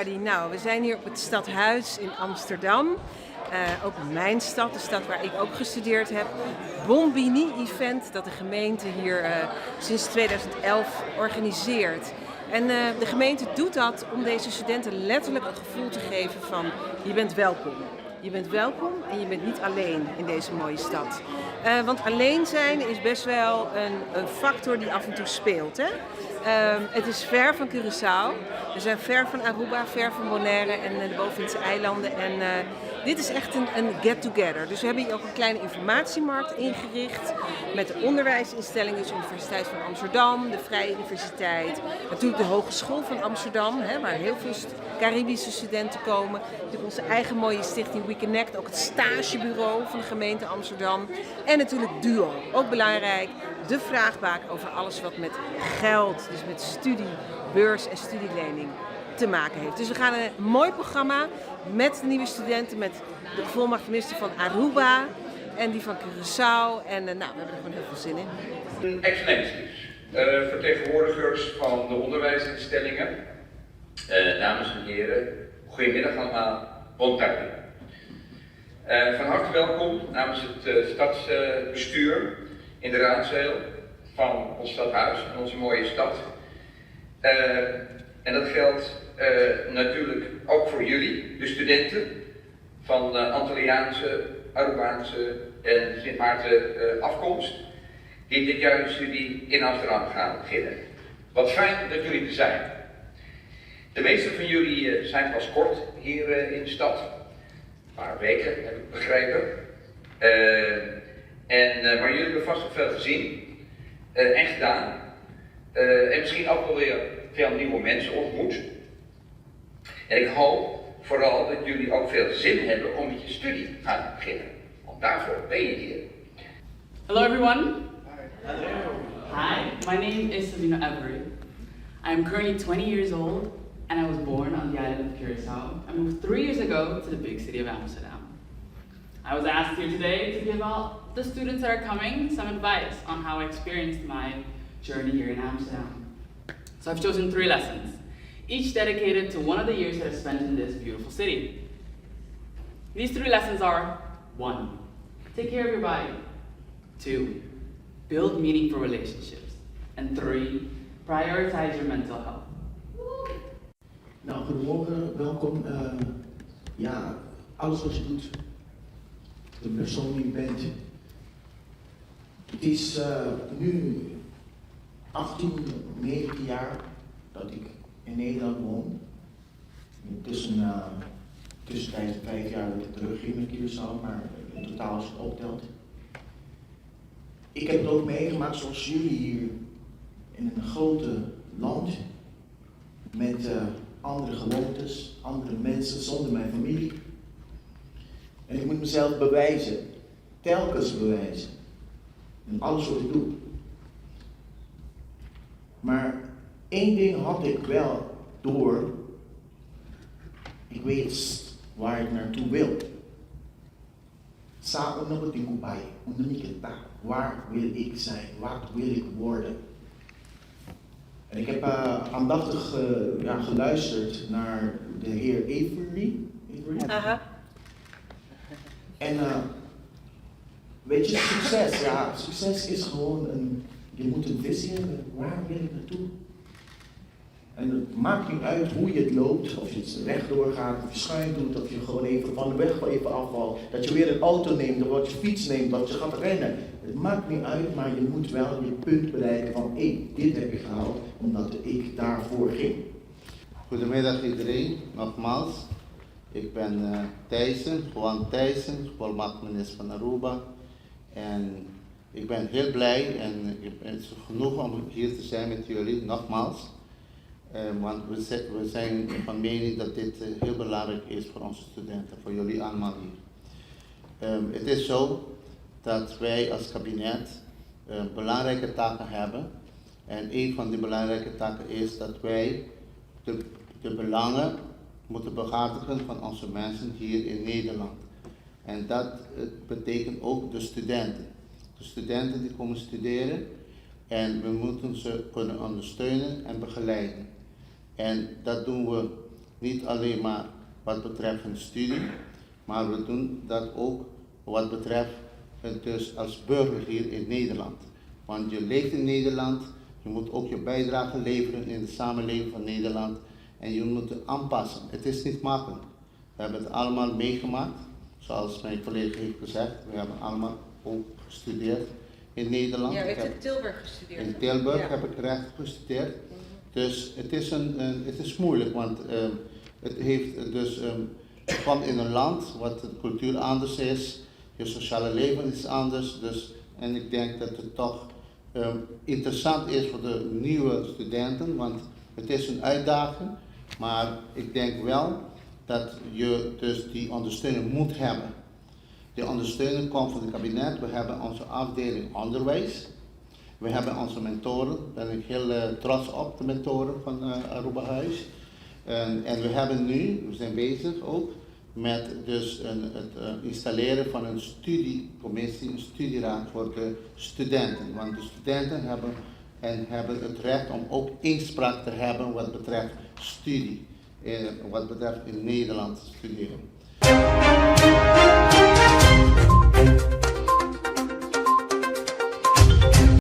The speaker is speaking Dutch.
Fadi. Nou, we zijn hier op het Stadhuis in Amsterdam. Ook mijn stad, de stad waar ik ook gestudeerd heb. Bombini-event dat de gemeente hier sinds 2011 organiseert. En de gemeente doet dat om deze studenten letterlijk een gevoel te geven van je bent welkom. Je bent welkom en je bent niet alleen in deze mooie stad. Want alleen zijn is best wel een factor die af en toe speelt. Hè? Het is ver van Curaçao. We zijn ver van Aruba, ver van Bonaire en de Bovenindische eilanden. En dit is echt een get-together. Dus we hebben hier ook een kleine informatiemarkt ingericht. Met de onderwijsinstellingen, dus de Universiteit van Amsterdam, de Vrije Universiteit. Natuurlijk de Hogeschool van Amsterdam, hè, waar heel veel Caribische studenten komen. Natuurlijk onze eigen mooie stichting WeConnect, ook het stagebureau van de gemeente Amsterdam. En natuurlijk DUO, ook belangrijk. De vraagbaak over alles wat met geld, dus met studie, beurs en studielening te maken heeft. Dus we gaan een mooi programma met de nieuwe studenten, met de volmachtminister van Aruba en die van Curaçao. En nou, we hebben er gewoon heel veel zin in. Excellenties, vertegenwoordigers van de onderwijsinstellingen, dames en heren, goedemiddag allemaal, bon tardi. Van harte welkom namens het stadsbestuur in de raadzaal van ons stadhuis en onze mooie stad. En dat geldt natuurlijk ook voor jullie, de studenten van Antilliaanse, Arubaanse en Sint Maarten afkomst, die dit jaar de studie in Amsterdam gaan beginnen. Wat fijn dat jullie er zijn. De meeste van jullie zijn pas kort hier in de stad. Een paar weken, heb ik begrepen. Maar jullie hebben vast nog veel gezien en gedaan. En misschien ook wel weer veel nieuwe mensen ontmoet. En ik hoop vooral dat jullie ook veel zin hebben om met je studie te gaan beginnen. Want daarvoor ben je hier. Hello everyone. Hello. Hi, my name is Sabina Avery. I am currently 20 years old and I was born on the island of Curaçao. I moved 3 years ago to the big city of Amsterdam. I was asked here today to give all the students that are coming some advice on how I experienced my journey here in Amsterdam. So I've chosen 3 lessons, each dedicated to one of the years that I spent in this beautiful city. These 3 lessons are: 1. Take care of your body. 2. Build meaningful relationships. And 3. Prioritize your mental health. Nou, goedemorgen, welkom. Ja, alles wat je doet, de persoon die je bent. Het is nu 18, 19 jaar dat ik in Nederland woon. Tussentijd 5 jaar dat ik terug ging naar Curaçao, maar in totaal als je het optelt. Ik heb het ook meegemaakt zoals jullie hier in een grote land met andere gewoontes, andere mensen, zonder mijn familie. En ik moet mezelf bewijzen, telkens bewijzen, in alles wat ik doe. Maar één ding had ik wel door, ik weet waar ik naartoe wil. Waar wil ik zijn? Wat wil ik worden? En ik heb aandachtig geluisterd naar de heer Avery. Aha. En weet je, succes is gewoon je moet een visie hebben. Waar wil ik naartoe? En het maakt niet uit hoe je het loopt, of je het rechtdoor gaat, of je schuin doet, of je gewoon even van de weg even afvalt. Dat je weer een auto neemt, of dat je fiets neemt, dat je gaat rennen. Het maakt niet uit, maar je moet wel je punt bereiken van dit heb ik gehaald, omdat ik daarvoor ging. Goedemiddag iedereen, nogmaals. Ik ben Juan Thijssen, volmachtminister van Aruba. En ik ben heel blij en het is genoeg om hier te zijn met jullie, nogmaals. Want we zijn van mening dat dit heel belangrijk is voor onze studenten, voor jullie allemaal hier. Het is zo dat wij als kabinet belangrijke taken hebben. En een van die belangrijke taken is dat wij de belangen moeten behartigen van onze mensen hier in Nederland. En dat betekent ook de studenten. De studenten die komen studeren en we moeten ze kunnen ondersteunen en begeleiden. En dat doen we Niet alleen maar wat betreft hun studie, maar we doen dat ook wat betreft dus als burger hier in Nederland. Want je leeft in Nederland, je moet ook je bijdrage leveren in de samenleving van Nederland en je moet je aanpassen. Het is niet makkelijk. We hebben het allemaal meegemaakt, zoals mijn collega heeft gezegd. We hebben allemaal ook gestudeerd in Nederland. Ja, u heeft in Tilburg gestudeerd. In Tilburg Ja. heb ik recht gestudeerd. Dus het is moeilijk, want het heeft dus kwam in een land wat de cultuur anders is, je sociale leven is anders. Dus, en ik denk dat het toch interessant is voor de nieuwe studenten, want het is een uitdaging. Maar ik denk wel dat je dus die ondersteuning moet hebben. Die ondersteuning komt van het kabinet. We hebben onze afdeling onderwijs. We hebben onze mentoren. Daar ben ik heel trots op, de mentoren van Aruba Huis. En we hebben nu, we zijn bezig ook met dus het installeren van een studiecommissie, een studieraad voor de studenten. Want de studenten hebben het recht om ook inspraak te hebben wat betreft studie, wat betreft in Nederland studeren.